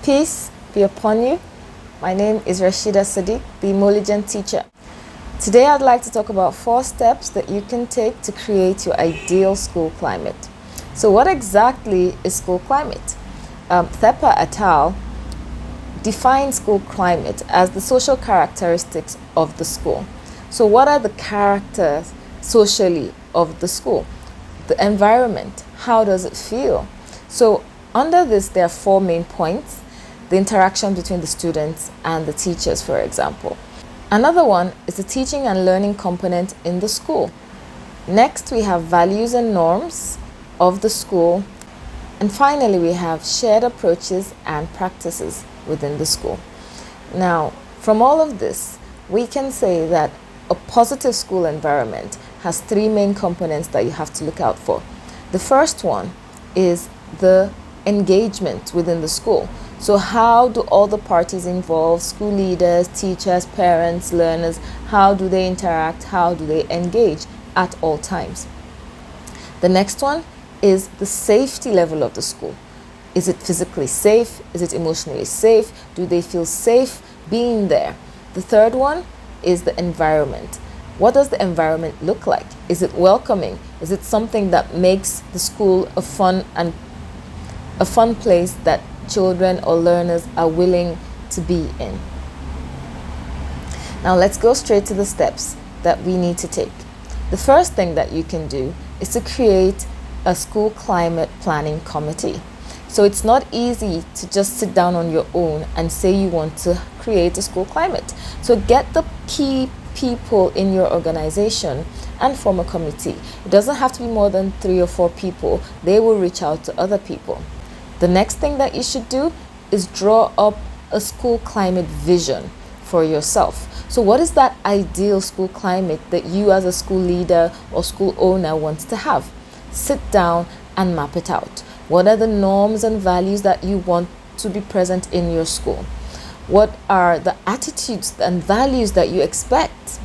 Peace be upon you. My name is Rasheedat Sadiq, the Emolligent teacher. Today I'd like to talk about 4 steps that you can take to create your ideal school climate. So what exactly is school climate? Theppa et al. Define school climate as the social characteristics of the school. So what are the characters socially of the school? The environment, how does it feel? So under this, there are 4 main points. The interaction between the students and the teachers, for example. Another one is the teaching and learning component in the school. Next, we have values and norms of the school. And finally, we have shared approaches and practices within the school. Now, from all of this, we can say that a positive school environment has 3 main components that you have to look out for. The first one is the engagement within the school. So how do all the parties involved, school leaders, teachers, parents, learners, how do they interact? How do they engage at all times? The next one is the safety level of the school. Is it physically safe? Is it emotionally safe? Do they feel safe being there? The third one is the environment. What does the environment look like? Is it welcoming? Is it something that makes the school a fun place that children or learners are willing to be in? Now let's go straight to the steps that we need to take. The first thing that you can do is to create a school climate planning committee. So it's not easy to just sit down on your own and say you want to create a school climate. So get the key people in your organization and form a committee. It doesn't have to be more than 3 or 4 people. They will reach out to other people. The next thing that you should do is draw up a school climate vision for yourself. So what is that ideal school climate that you as a school leader or school owner want to have? Sit down and map it out. What are the norms and values that you want to be present in your school? What are the attitudes and values that you expect?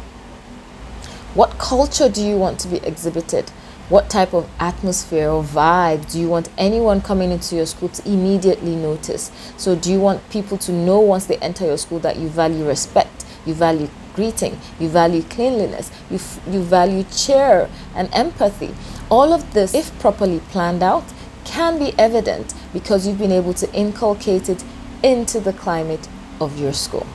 What culture do you want to be exhibited? What type of atmosphere or vibe do you want anyone coming into your school to immediately notice? So do you want people to know once they enter your school that you value respect, you value greeting, you value cleanliness, you value cheer and empathy? All of this, if properly planned out, can be evident because you've been able to inculcate it into the climate of your school.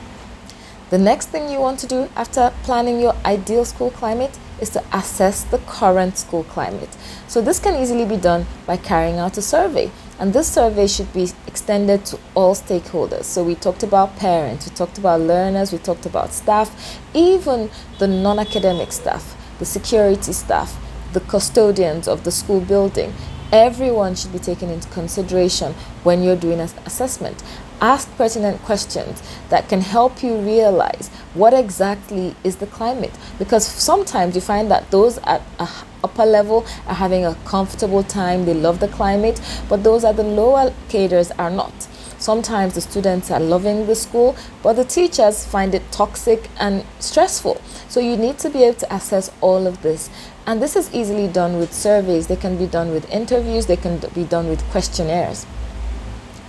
The next thing you want to do after planning your ideal school climate is to assess the current school climate. So this can easily be done by carrying out a survey. And this survey should be extended to all stakeholders. So we talked about parents, we talked about learners, we talked about staff, even the non-academic staff, the security staff, the custodians of the school building. Everyone should be taken into consideration when you're doing an assessment. Ask pertinent questions that can help you realize what exactly is the climate. Because sometimes you find that those at a upper level are having a comfortable time, they love the climate, but those at the lower cadres are not. Sometimes the students are loving the school, but the teachers find it toxic and stressful. So you need to be able to assess all of this. And this is easily done with surveys. They can be done with interviews. They can be done with questionnaires.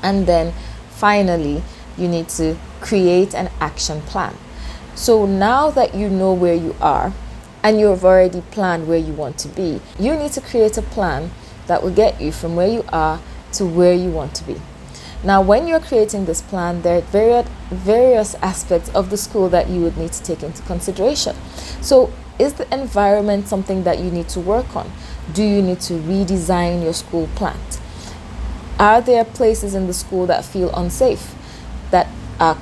And then finally, you need to create an action plan. So now that you know where you are and you've already planned where you want to be, you need to create a plan that will get you from where you are to where you want to be. Now, when you're creating this plan, there are various aspects of the school that you would need to take into consideration. So, is the environment something that you need to work on? Do you need to redesign your school plant? Are there places in the school that feel unsafe, that are,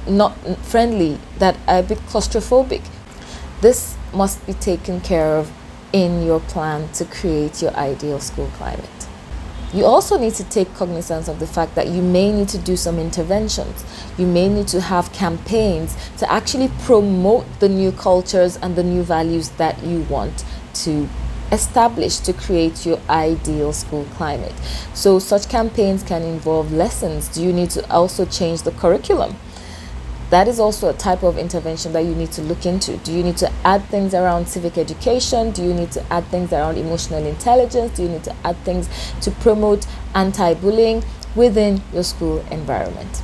not friendly, that are a bit claustrophobic? This must be taken care of in your plan to create your ideal school climate. You also need to take cognizance of the fact that you may need to do some interventions. You may need to have campaigns to actually promote the new cultures and the new values that you want to establish to create your ideal school climate. So such campaigns can involve lessons. Do you need to also change the curriculum? That is also a type of intervention that you need to look into. Do you need to add things around civic education? Do you need to add things around emotional intelligence? Do you need to add things to promote anti-bullying? within your school environment.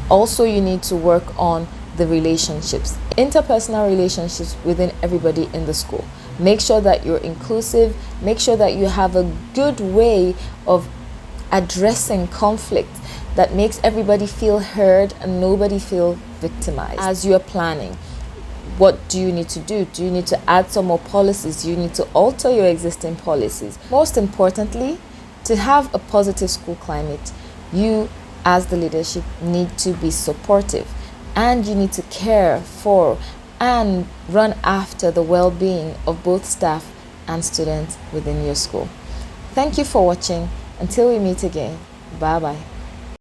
Also, you need to work on the relationships, interpersonal relationships within everybody in the school. Make sure that you're inclusive. Make sure that you have a good way of addressing conflict that makes everybody feel heard and nobody feel victimized. As you're planning, what do you need to do? Do you need to add some more policies? Do you need to alter your existing policies? Most importantly, to have a positive school climate, you as the leadership need to be supportive, and you need to care for and run after the well-being of both staff and students within your school. Thank you for watching. Until we meet again, bye-bye.